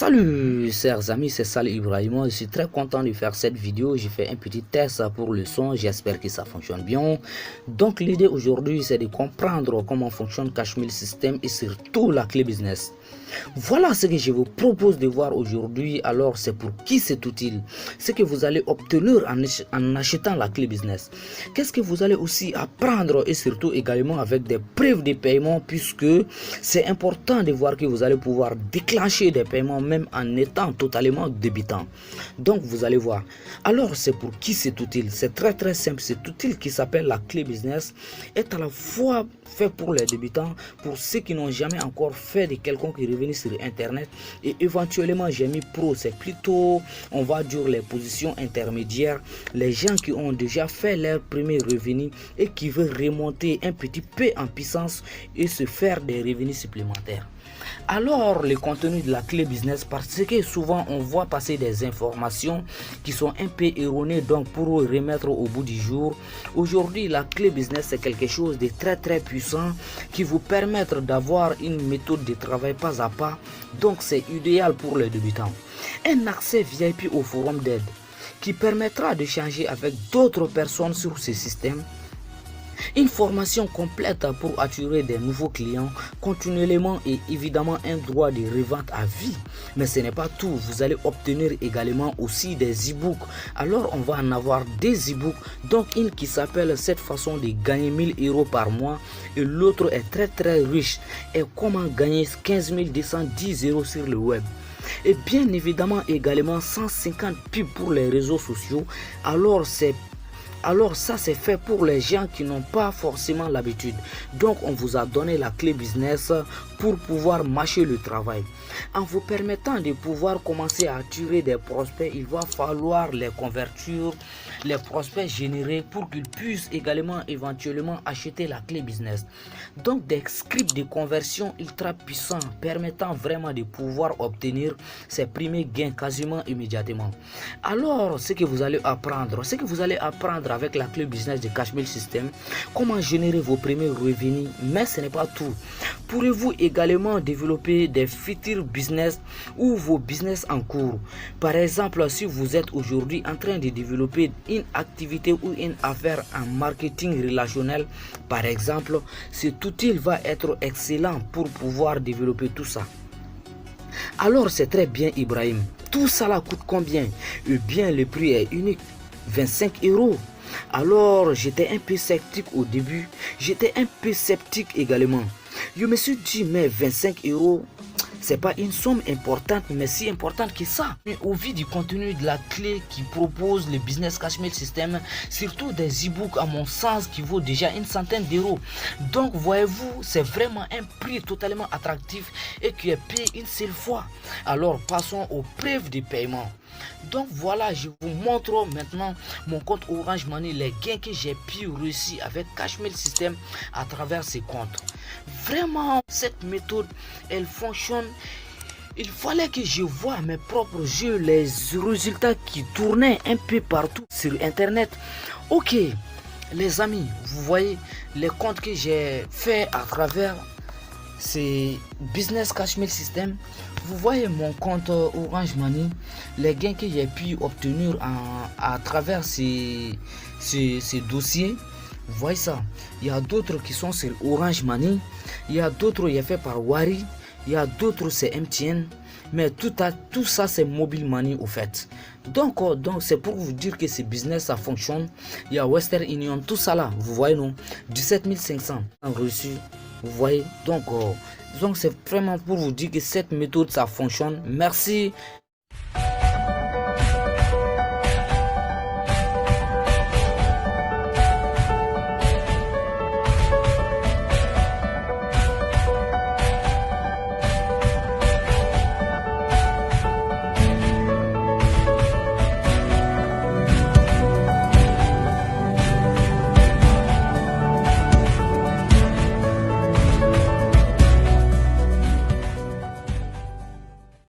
Salut chers amis, c'est Salih Ibrahima. Je suis très content de faire cette vidéo. J'ai fait un petit test pour le son, j'espère que ça fonctionne bien. Donc l'idée aujourd'hui c'est de comprendre comment fonctionne Cashmill System et surtout la clé business. Voilà ce que je vous propose de voir aujourd'hui. Alors c'est pour qui c'est utile, ce que vous allez obtenir en achetant la clé business, qu'est-ce que vous allez aussi apprendre et surtout également avec des preuves de paiement, puisque c'est important de voir que vous allez pouvoir déclencher des paiements même en étant totalement débutant. Donc vous allez voir. Alors c'est pour qui c'est utile, c'est très simple. C'est utile qui s'appelle la clé business, est à la fois fait pour les débutants, pour ceux qui n'ont jamais encore fait de quelconque revenu sur internet, et éventuellement j'ai mis pro, c'est plutôt on va dire les positions intermédiaires, les gens qui ont déjà fait leur premier revenu et qui veulent remonter un petit peu en puissance et se faire des revenus supplémentaires. Alors le contenu de la clé business, parce que souvent on voit passer des informations qui sont un peu erronées, donc pour remettre au bout du jour, aujourd'hui la clé business c'est quelque chose de très puissant qui vous permettre d'avoir une méthode de travail pas à pas. Donc c'est idéal pour les débutants. Un accès VIP au forum d'aide qui permettra d'échanger avec d'autres personnes sur ce système. Une formation complète pour attirer des nouveaux clients continuellement et évidemment un droit de revente à vie. Mais ce n'est pas tout, vous allez obtenir également aussi des e-books. Alors on va en avoir des e-books, donc une qui s'appelle cette façon de gagner 1000 € par mois et l'autre est très riche, et comment gagner 15 210 € sur le web. Et bien évidemment également 150 pubs pour les réseaux sociaux. Alors ça c'est fait pour les gens qui n'ont pas forcément l'habitude. Donc on vous a donné la clé business pour pouvoir mâcher le travail. En vous permettant de pouvoir commencer à attirer des prospects, il va falloir les convertir, les prospects générés pour qu'ils puissent également éventuellement acheter la clé business. Donc des scripts de conversion ultra puissants permettant vraiment de pouvoir obtenir ces premiers gains quasiment immédiatement. Alors ce que vous allez apprendre, avec la clé business de Cashmill System, comment générer vos premiers revenus. Mais ce n'est pas tout. Pourrez-vous également développer des futurs business ou vos business en cours? Par exemple, si vous êtes aujourd'hui en train de développer une activité ou une affaire en marketing relationnel, par exemple, cet outil va être excellent pour pouvoir développer tout ça. Alors c'est très bien Ibrahim. Tout ça là coûte combien? Eh bien le prix est unique, 25 €. Alors j'étais un peu sceptique au début, j'étais un peu sceptique également. Je me suis dit mais 25 € c'est pas une somme importante, mais si importante que ça. Mais au vu du contenu de la clé qui propose le business Cashmill System, surtout des e-books à mon sens qui vaut déjà une centaine d'euros. Donc voyez-vous, c'est vraiment un prix totalement attractif et qui est payé une seule fois. Alors passons aux preuves de paiement. Donc voilà, je vous montre maintenant mon compte Orange Money, les gains que j'ai pu réussir avec Cashmill System à travers ces comptes. Vraiment, cette méthode, elle fonctionne. Il fallait que je voie mes propres yeux les résultats qui tournaient un peu partout sur internet. Ok, les amis, vous voyez les comptes que j'ai fait à travers ces business Cashmill System. Vous voyez mon compte Orange Money, les gains que j'ai pu obtenir à travers ces dossiers. Vous voyez ça. Il y a d'autres qui sont sur Orange Money, il y a d'autres il est fait par Wari, il y a d'autres c'est MTN, mais tout ça c'est Mobile Money au fait. Donc c'est pour vous dire que ce business ça fonctionne. Il y a Western Union, tout ça là, vous voyez non, 17 500 reçu. Vous voyez, donc c'est vraiment pour vous dire que cette méthode ça fonctionne. Merci.